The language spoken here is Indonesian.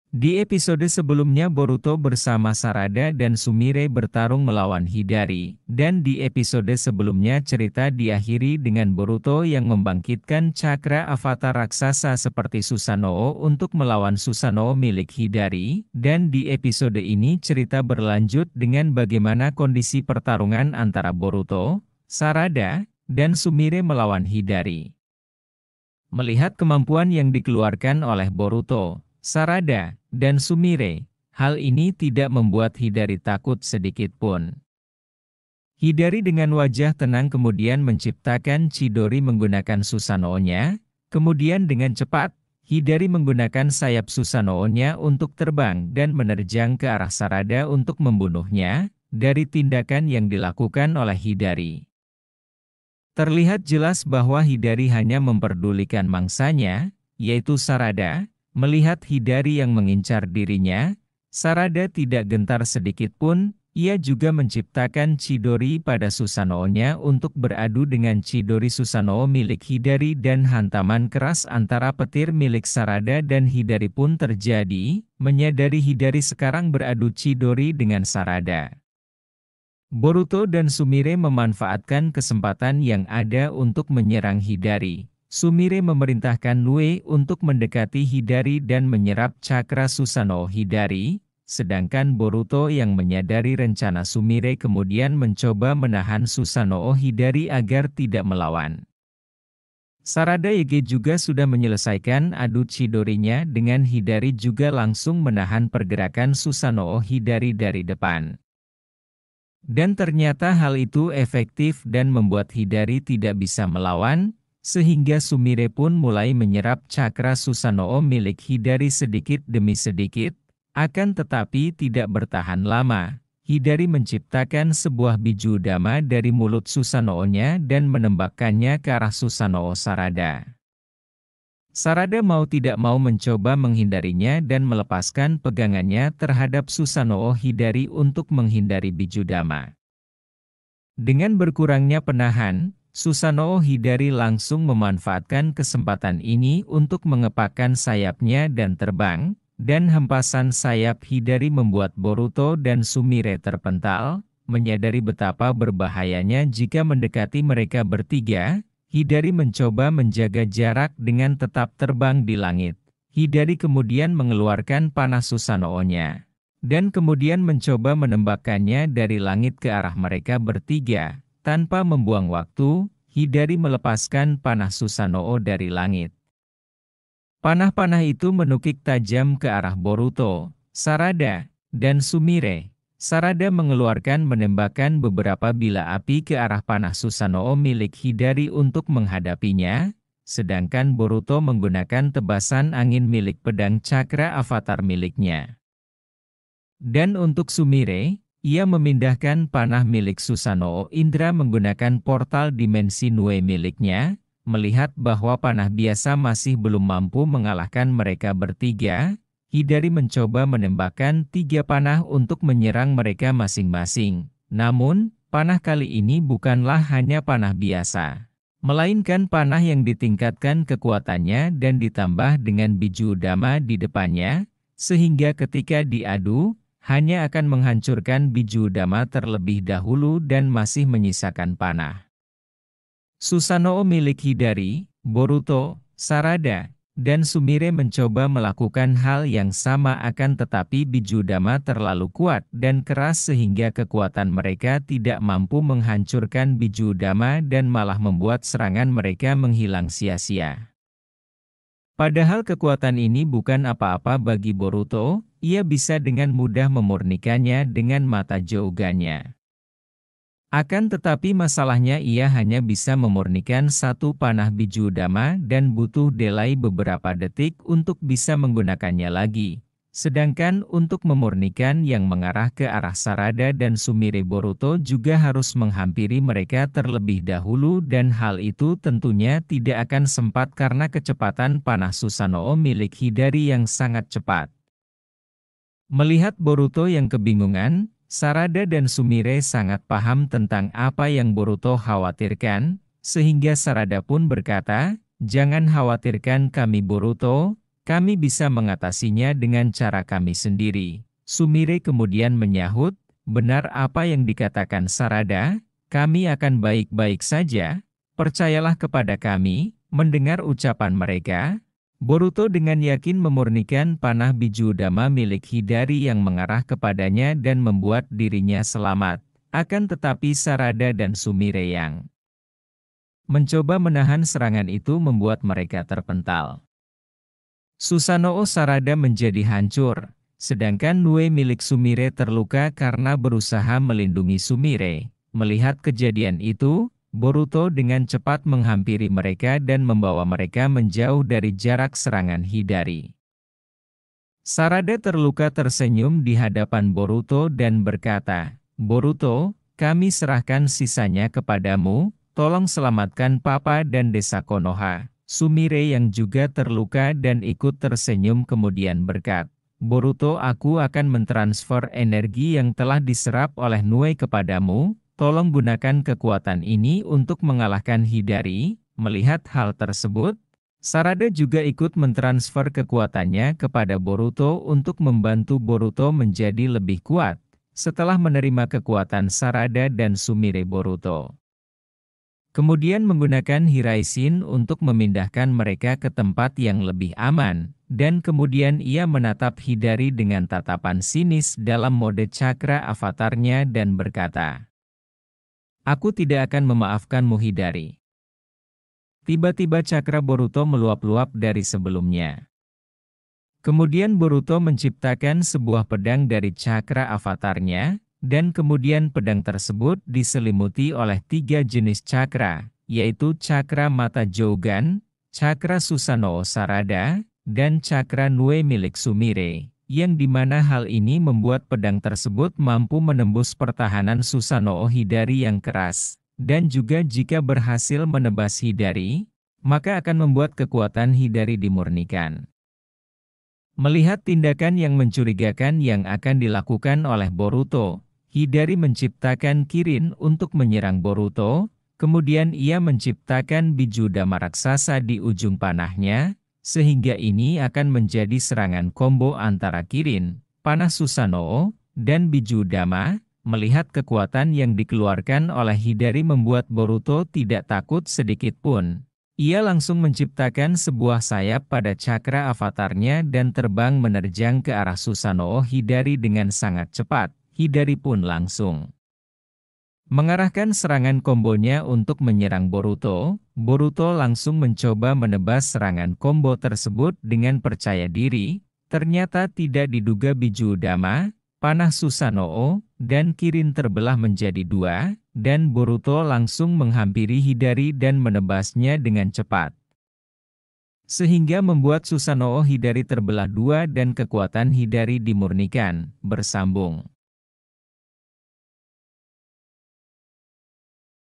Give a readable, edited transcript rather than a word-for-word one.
Di episode sebelumnya Boruto bersama Sarada dan Sumire bertarung melawan Hidari, dan di episode sebelumnya cerita diakhiri dengan Boruto yang membangkitkan cakra avatar raksasa seperti Susanoo untuk melawan Susanoo milik Hidari, dan di episode ini cerita berlanjut dengan bagaimana kondisi pertarungan antara Boruto, Sarada, dan Sumire melawan Hidari. Melihat kemampuan yang dikeluarkan oleh Boruto, Sarada, dan Sumire, hal ini tidak membuat Hidari takut sedikit pun. Hidari dengan wajah tenang kemudian menciptakan Chidori menggunakan Susanoo-nya, kemudian dengan cepat, Hidari menggunakan sayap Susanoo-nya untuk terbang dan menerjang ke arah Sarada untuk membunuhnya, dari tindakan yang dilakukan oleh Hidari. Terlihat jelas bahwa Hidari hanya memperdulikan mangsanya, yaitu Sarada. Melihat Hidari yang mengincar dirinya, Sarada tidak gentar sedikit pun. Ia juga menciptakan Chidori pada Susanoo-nya untuk beradu dengan Chidori Susanoo milik Hidari dan hantaman keras antara petir milik Sarada dan Hidari pun terjadi. Menyadari Hidari sekarang beradu Chidori dengan Sarada, Boruto dan Sumire memanfaatkan kesempatan yang ada untuk menyerang Hidari. Sumire memerintahkan Lue untuk mendekati Hidari dan menyerap cakra Susanoo Hidari, sedangkan Boruto yang menyadari rencana Sumire kemudian mencoba menahan Susanoo Hidari agar tidak melawan. Sarada Yage juga sudah menyelesaikan adu Chidori-nya dengan Hidari juga langsung menahan pergerakan Susanoo Hidari dari depan. Dan ternyata hal itu efektif dan membuat Hidari tidak bisa melawan, sehingga Sumire pun mulai menyerap cakra Susanoo milik Hidari sedikit demi sedikit, akan tetapi tidak bertahan lama. Hidari menciptakan sebuah biju dama dari mulut Susanoo-nya dan menembakkannya ke arah Susanoo Sarada. Sarada mau tidak mau mencoba menghindarinya dan melepaskan pegangannya terhadap Susanoo Hidari untuk menghindari biju dama. Dengan berkurangnya penahan, Susanoo Hidari langsung memanfaatkan kesempatan ini untuk mengepakkan sayapnya dan terbang, dan hempasan sayap Hidari membuat Boruto dan Sumire terpental. Menyadari betapa berbahayanya jika mendekati mereka bertiga, Hidari mencoba menjaga jarak dengan tetap terbang di langit. Hidari kemudian mengeluarkan panah Susanoo-nya, dan kemudian mencoba menembakkannya dari langit ke arah mereka bertiga. Tanpa membuang waktu, Hidari melepaskan panah Susanoo dari langit. Panah-panah itu menukik tajam ke arah Boruto, Sarada, dan Sumire. Sarada mengeluarkan menembakkan beberapa bila api ke arah panah Susanoo milik Hidari untuk menghadapinya, sedangkan Boruto menggunakan tebasan angin milik pedang cakra avatar miliknya. Dan untuk Sumire, ia memindahkan panah milik Susanoo Indra menggunakan portal dimensi Nue miliknya. Melihat bahwa panah biasa masih belum mampu mengalahkan mereka bertiga, Hidari mencoba menembakkan 3 panah untuk menyerang mereka masing-masing. Namun, panah kali ini bukanlah hanya panah biasa, melainkan panah yang ditingkatkan kekuatannya dan ditambah dengan biju dama di depannya, sehingga ketika diadu, hanya akan menghancurkan biju dama terlebih dahulu dan masih menyisakan panah. Susanoo milik Hidari, Boruto, Sarada, dan Sumire mencoba melakukan hal yang sama akan tetapi biju dama terlalu kuat dan keras sehingga kekuatan mereka tidak mampu menghancurkan biju dama dan malah membuat serangan mereka menghilang sia-sia. Padahal kekuatan ini bukan apa-apa bagi Boruto, ia bisa dengan mudah memurnikannya dengan mata Jouganya. Akan tetapi masalahnya ia hanya bisa memurnikan 1 panah biju dama dan butuh delay beberapa detik untuk bisa menggunakannya lagi. Sedangkan untuk memurnikan yang mengarah ke arah Sarada dan Sumire Boruto juga harus menghampiri mereka terlebih dahulu dan hal itu tentunya tidak akan sempat karena kecepatan panah Susanoo milik Hidari yang sangat cepat. Melihat Boruto yang kebingungan, Sarada dan Sumire sangat paham tentang apa yang Boruto khawatirkan, sehingga Sarada pun berkata, "Jangan khawatirkan kami Boruto, Kami bisa mengatasinya dengan cara kami sendiri. Sumire kemudian menyahut, benar apa yang dikatakan Sarada, kami akan baik-baik saja, percayalah kepada kami. Mendengar ucapan mereka, Boruto dengan yakin memurnikan panah Bijudama milik Hidari yang mengarah kepadanya dan membuat dirinya selamat. Akan tetapi Sarada dan Sumire yang mencoba menahan serangan itu membuat mereka terpental. Susanoo Sarada menjadi hancur, sedangkan Nue milik Sumire terluka karena berusaha melindungi Sumire. Melihat kejadian itu, Boruto dengan cepat menghampiri mereka dan membawa mereka menjauh dari jarak serangan Hidari. Sarada terluka tersenyum di hadapan Boruto dan berkata, "Boruto, kami serahkan sisanya kepadamu, tolong selamatkan Papa dan desa Konoha." Sumire yang juga terluka dan ikut tersenyum kemudian berkata, "Boruto, aku akan mentransfer energi yang telah diserap oleh Nue kepadamu. Tolong gunakan kekuatan ini untuk mengalahkan Hidari." Melihat hal tersebut, Sarada juga ikut mentransfer kekuatannya kepada Boruto untuk membantu Boruto menjadi lebih kuat. Setelah menerima kekuatan Sarada dan Sumire, Boruto kemudian menggunakan Hiraishin untuk memindahkan mereka ke tempat yang lebih aman, dan kemudian ia menatap Hidari dengan tatapan sinis dalam mode cakra avatarnya dan berkata, "Aku tidak akan memaafkanmu, Hidari." Tiba-tiba cakra Boruto meluap-luap dari sebelumnya. Kemudian Boruto menciptakan sebuah pedang dari cakra avatarnya, dan kemudian pedang tersebut diselimuti oleh 3 jenis cakra, yaitu cakra mata Jougan, cakra Susanoo Sarada, dan cakra Nue milik Sumire. Yang dimana hal ini membuat pedang tersebut mampu menembus pertahanan Susanoo Hidari yang keras, dan juga jika berhasil menebas Hidari, maka akan membuat kekuatan Hidari dimurnikan. Melihat tindakan yang mencurigakan yang akan dilakukan oleh Boruto, Hidari menciptakan Kirin untuk menyerang Boruto, kemudian ia menciptakan Bijudama raksasa di ujung panahnya, sehingga ini akan menjadi serangan combo antara Kirin, panah Susanoo, dan Bijudama. Melihat kekuatan yang dikeluarkan oleh Hidari membuat Boruto tidak takut sedikit pun. Ia langsung menciptakan sebuah sayap pada cakra avatarnya dan terbang menerjang ke arah Susanoo Hidari dengan sangat cepat. Hidari pun langsung mengarahkan serangan kombonya untuk menyerang Boruto. Boruto langsung mencoba menebas serangan combo tersebut dengan percaya diri. Ternyata tidak diduga Bijudama, panah Susanoo, dan Kirin terbelah menjadi 2, dan Boruto langsung menghampiri Hidari dan menebasnya dengan cepat. Sehingga membuat Susanoo Hidari terbelah 2 dan kekuatan Hidari dimurnikan, bersambung.